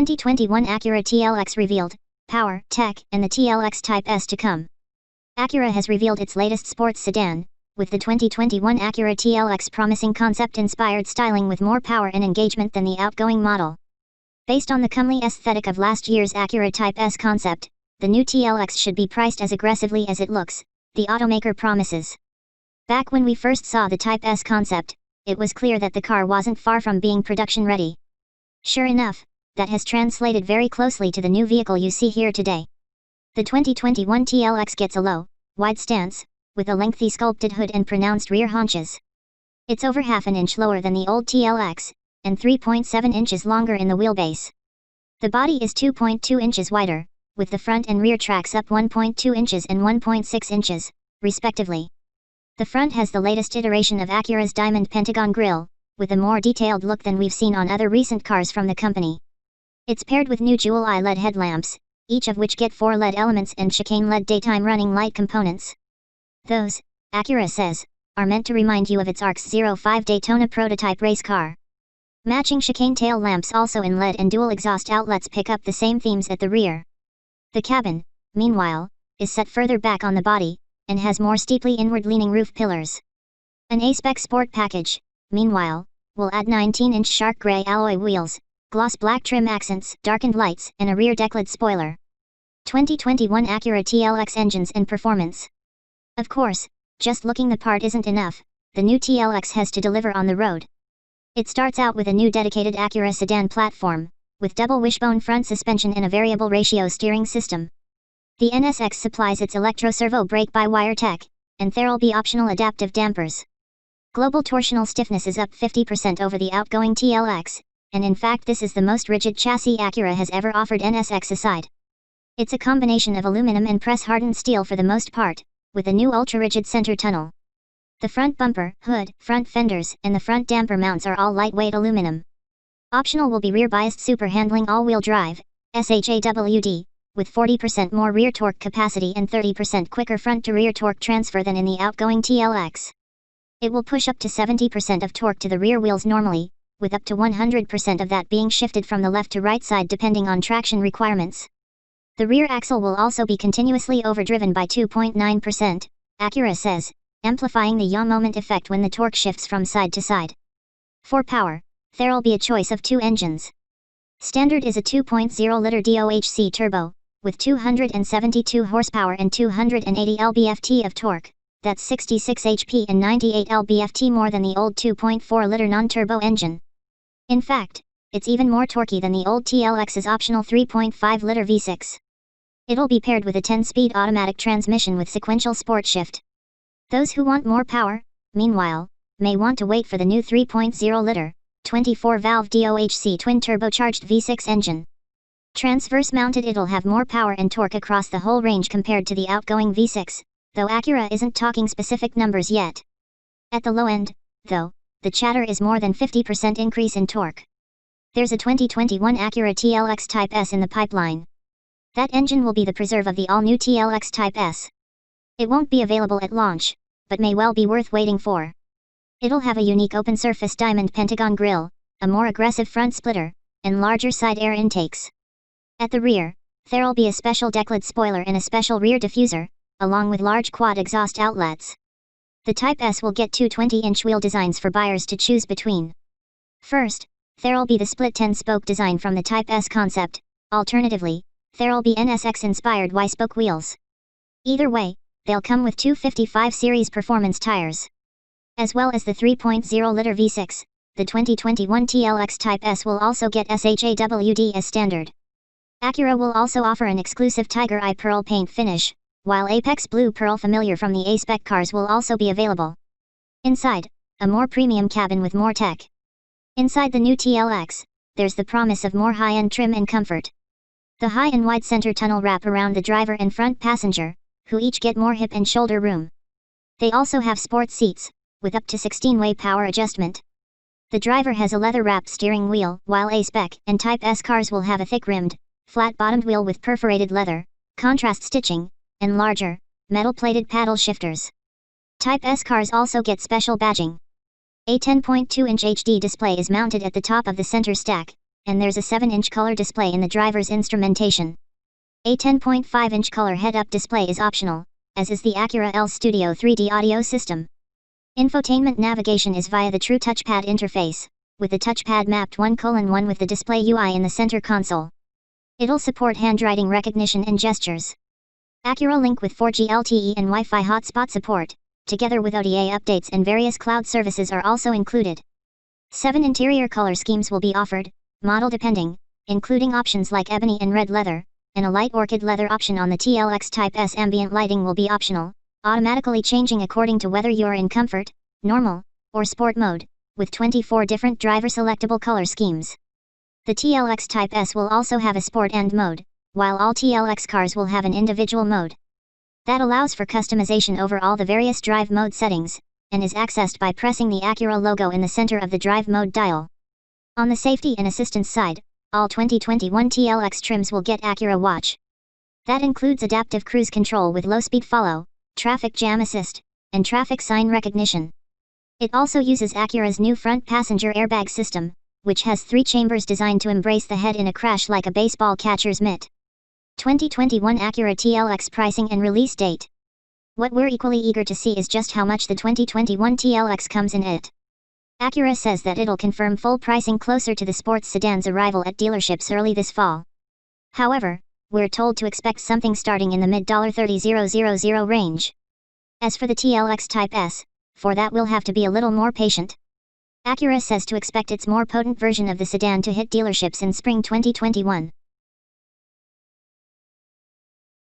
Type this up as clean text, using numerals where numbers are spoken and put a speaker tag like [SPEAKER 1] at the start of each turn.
[SPEAKER 1] 2021 Acura TLX revealed, power, tech, and the TLX Type S to come. Acura has revealed its latest sports sedan, with the 2021 Acura TLX promising concept-inspired styling with more power and engagement than the outgoing model. Based on the comely aesthetic of last year's Acura Type S concept, the new TLX should be priced as aggressively as it looks, the automaker promises. Back when we first saw the Type S concept, it was clear that the car wasn't far from being production-ready. Sure enough, that has translated very closely to the new vehicle you see here today. The 2021 TLX gets a low, wide stance, with a lengthy sculpted hood and pronounced rear haunches. It's over half an inch lower than the old TLX, and 3.7 inches longer in the wheelbase. The body is 2.2 inches wider, with the front and rear tracks up 1.2 inches and 1.6 inches, respectively. The front has the latest iteration of Acura's Diamond Pentagon grille, with a more detailed look than we've seen on other recent cars from the company. It's paired with new dual eye LED headlamps, each of which get 4 LED elements and chicane LED daytime running light components. Those, Acura says, are meant to remind you of its RX-05 Daytona prototype race car. Matching chicane tail lamps also in LED and dual exhaust outlets pick up the same themes at the rear. The cabin, meanwhile, is set further back on the body, and has more steeply inward-leaning roof pillars. An A-Spec Sport package, meanwhile, will add 19-inch shark gray alloy wheels, gloss black trim accents, darkened lights, and a rear deck-lid spoiler. 2021 Acura TLX engines and performance. Of course, just looking the part isn't enough, the new TLX has to deliver on the road. It starts out with a new dedicated Acura sedan platform, with double wishbone front suspension and a variable ratio steering system. The NSX supplies its electro-servo brake-by-wire tech, and there'll be optional adaptive dampers. Global torsional stiffness is up 50% over the outgoing TLX, and in fact this is the most rigid chassis Acura has ever offered NSX aside. It's a combination of aluminum and press-hardened steel for the most part, with a new ultra-rigid center tunnel. The front bumper, hood, front fenders, and the front damper mounts are all lightweight aluminum. Optional will be rear-biased super-handling all-wheel drive, SHAWD, with 40% more rear torque capacity and 30% quicker front-to-rear torque transfer than in the outgoing TLX. It will push up to 70% of torque to the rear wheels normally, with up to 100% of that being shifted from the left to right side depending on traction requirements. The rear axle will also be continuously overdriven by 2.9%, Acura says, amplifying the yaw moment effect when the torque shifts from side to side. For power, there'll be a choice of 2 engines. Standard is a 2.0-liter DOHC turbo, with 272 horsepower and 280 lb-ft of torque. That's 66 HP and 98 lb-ft more than the old 2.4-liter non-turbo engine. In fact, it's even more torquey than the old TLX's optional 3.5-liter V6. It'll be paired with a 10-speed automatic transmission with sequential sport shift. Those who want more power, meanwhile, may want to wait for the new 3.0-liter, 24-valve DOHC twin-turbocharged V6 engine. Transverse-mounted it'll have more power and torque across the whole range compared to the outgoing V6, though Acura isn't talking specific numbers yet. At the low end, though, the chatter is more than 50% increase in torque. There's a 2021 Acura TLX Type S in the pipeline. That engine will be the preserve of the all-new TLX Type S. It won't be available at launch, but may well be worth waiting for. It'll have a unique open-surface Diamond Pentagon grille, a more aggressive front splitter, and larger side air intakes. At the rear, there'll be a special deck-lid spoiler and a special rear diffuser, along with large quad exhaust outlets. The Type S will get two 20-inch wheel designs for buyers to choose between. First, there'll be the split 10-spoke design from the Type S concept. Alternatively, there'll be NSX-inspired Y-spoke wheels. Either way, they'll come with two 55 series performance tires. As well as the 3.0-liter V6, the 2021 TLX Type S will also get SHAWD as standard. Acura will also offer an exclusive Tiger Eye Pearl paint finish, while Apex Blue Pearl familiar from the A-Spec cars will also be available. Inside, a more premium cabin with more tech. Inside the new TLX, there's the promise of more high-end trim and comfort. The high and wide center tunnel wrap around the driver and front passenger, who each get more hip and shoulder room. They also have sport seats, with up to 16-way power adjustment. The driver has a leather-wrapped steering wheel, while A-Spec and Type S cars will have a thick-rimmed, flat-bottomed wheel with perforated leather, contrast stitching, and larger, metal-plated paddle shifters. Type S cars also get special badging. A 10.2-inch HD display is mounted at the top of the center stack, and there's a 7-inch color display in the driver's instrumentation. A 10.5-inch color head-up display is optional, as is the Acura L Studio 3D audio system. Infotainment navigation is via the true touchpad interface, with the touchpad mapped 1:1 with the display UI in the center console. It'll support handwriting recognition and gestures. Acura Link with 4G LTE and Wi-Fi hotspot support, together with OTA updates and various cloud services are also included. 7 interior color schemes will be offered, model depending, including options like ebony and red leather, and a light orchid leather option on the TLX Type S. Ambient lighting will be optional, automatically changing according to whether you're in comfort, normal, or sport mode, with 24 different driver selectable color schemes. The TLX Type S will also have a sport end mode, while all TLX cars will have an individual mode. That allows for customization over all the various drive mode settings, and is accessed by pressing the Acura logo in the center of the drive mode dial. On the safety and assistance side, all 2021 TLX trims will get Acura Watch. That includes adaptive cruise control with low-speed follow, traffic jam assist, and traffic sign recognition. It also uses Acura's new front passenger airbag system, which has 3 chambers designed to embrace the head in a crash like a baseball catcher's mitt. 2021 Acura TLX pricing and release date. What we're equally eager to see is just how much the 2021 TLX comes in at. Acura says that it'll confirm full pricing closer to the sports sedan's arrival at dealerships early this fall. However, we're told to expect something starting in the mid-$30,000 range. As for the TLX Type S, for that we'll have to be a little more patient. Acura says to expect its more potent version of the sedan to hit dealerships in spring 2021.